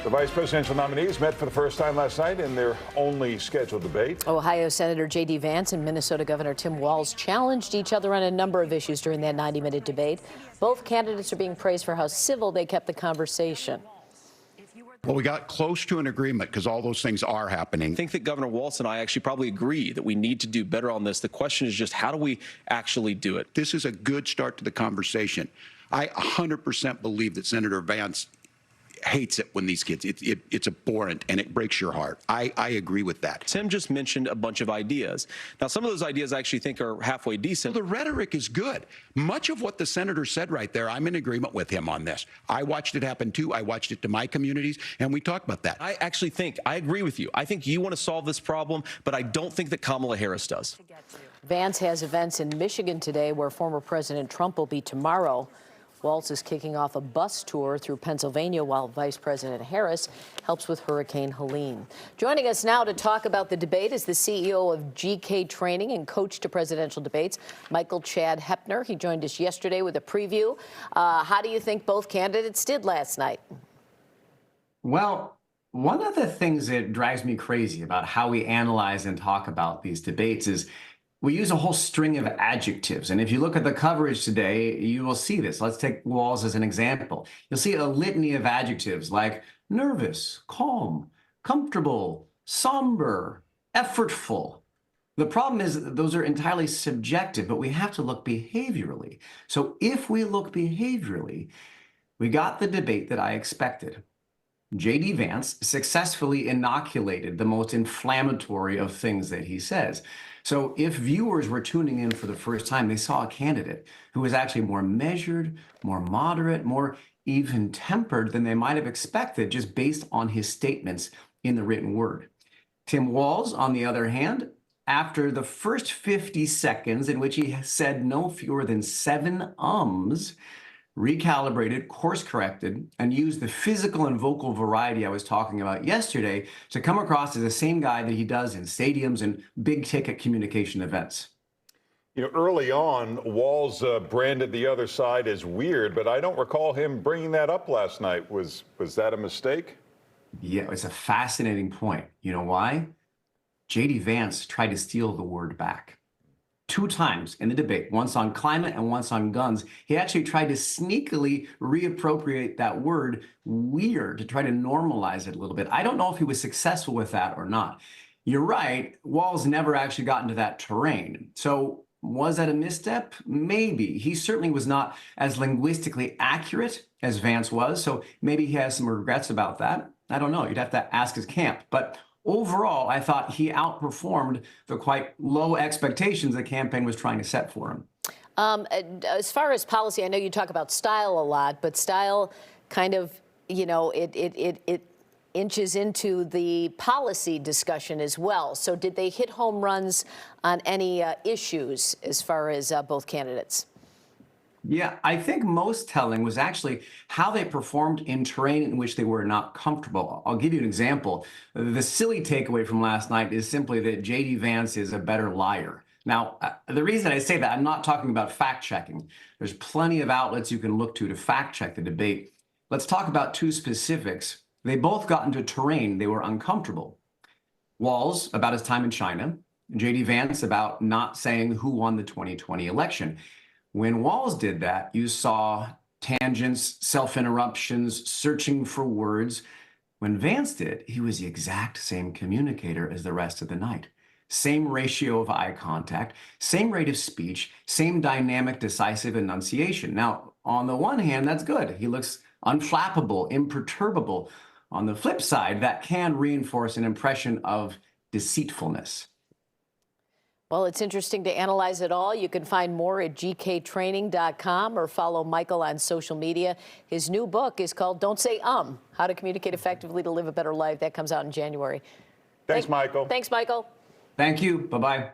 The vice presidential nominees met for the first time last night in their only scheduled debate. Ohio Senator J.D. Vance and Minnesota Governor Tim Walz challenged each other on a number of issues during that 90-minute debate. Both candidates are being praised for how civil they kept the conversation. Well, we got close to an agreement because all those things are happening. I think that Governor Walz and I actually probably agree that we need to do better on this. The question is just how do we actually do it? This is a good start to the conversation. I 100% believe that Senator Vance hates it when these kids, it's abhorrent and it breaks your heart. I agree with that. Tim just mentioned a bunch of ideas. Now, some of those ideas I actually think are halfway decent. The rhetoric is good. Much of what the senator said right there, I'm in agreement with him on this. I watched it happen too. I watched it to my communities, and we talked about that. I actually think, I agree with you. I think you want to solve this problem, but I don't think that Kamala Harris does. Vance has events in Michigan today where former President Trump will be tomorrow. Walz is kicking off a bus tour through Pennsylvania while Vice President Harris helps with Hurricane Helene. Joining us now to talk about the debate is the CEO of GK Training and coach to presidential debates, Michael Chad Hepner. He joined us yesterday with a preview. How do you think both candidates did last night? Well, one of the things that drives me crazy about how we analyze and talk about these debates is we use a whole string of adjectives. And if you look at the coverage today, you will see this. Let's take Walz as an example. You'll see a litany of adjectives like nervous, calm, comfortable, somber, effortful. The problem is that those are entirely subjective, but we have to look behaviorally. So if we look behaviorally, we got the debate that I expected. J.D. Vance successfully inoculated the most inflammatory of things that he says. So if viewers were tuning in for the first time, they saw a candidate who was actually more measured, more moderate, more even-tempered than they might have expected just based on his statements in the written word. Tim Walz, on the other hand, after the first 50 seconds in which he said no fewer than 7 ums, recalibrated, course-corrected, and used the physical and vocal variety I was talking about yesterday to come across as the same guy that he does in stadiums and big-ticket communication events. You know, early on, Walz branded the other side as weird, but I don't recall him bringing that up last night. Was that a mistake? Yeah, it's a fascinating point. You know why? J.D. Vance tried to steal the word back. 2 times in the debate, once on climate and once on guns, he actually tried to sneakily reappropriate that word weird to try to normalize it a little bit. I don't know if he was successful with that or not. You're right, Walz never actually got into that terrain. So was that a misstep? Maybe. He certainly was not as linguistically accurate as Vance was, so maybe he has some regrets about that. I don't know. You'd have to ask his camp. But overall, I thought he outperformed the quite low expectations the campaign was trying to set for him. As far as policy, I know you talk about style a lot, but style kind of, you know, it inches into the policy discussion as well. So did they hit home runs on any issues as far as both candidates? Yeah, I think most telling was actually how they performed in terrain in which they were not comfortable. I'll give you an example. The silly takeaway from last night is simply that J.D. Vance is a better liar. Now, the reason I say that, I'm not talking about fact-checking. There's plenty of outlets you can look to fact-check the debate. Let's talk about 2 specifics. They both got into terrain they were uncomfortable. Walz, about his time in China. J.D. Vance, about not saying who won the 2020 election. When Walz did that, you saw tangents, self-interruptions, searching for words. When Vance did, he was the exact same communicator as the rest of the night. Same ratio of eye contact, same rate of speech, same dynamic, decisive enunciation. Now, on the one hand, that's good. He looks unflappable, imperturbable. On the flip side, that can reinforce an impression of deceitfulness. Well, it's interesting to analyze it all. You can find more at gktraining.com or follow Michael on social media. His new book is called Don't Say How to Communicate Effectively to Live a Better Life. That comes out in January. Thanks, Michael. Thanks, Michael. Thank you. Bye-bye.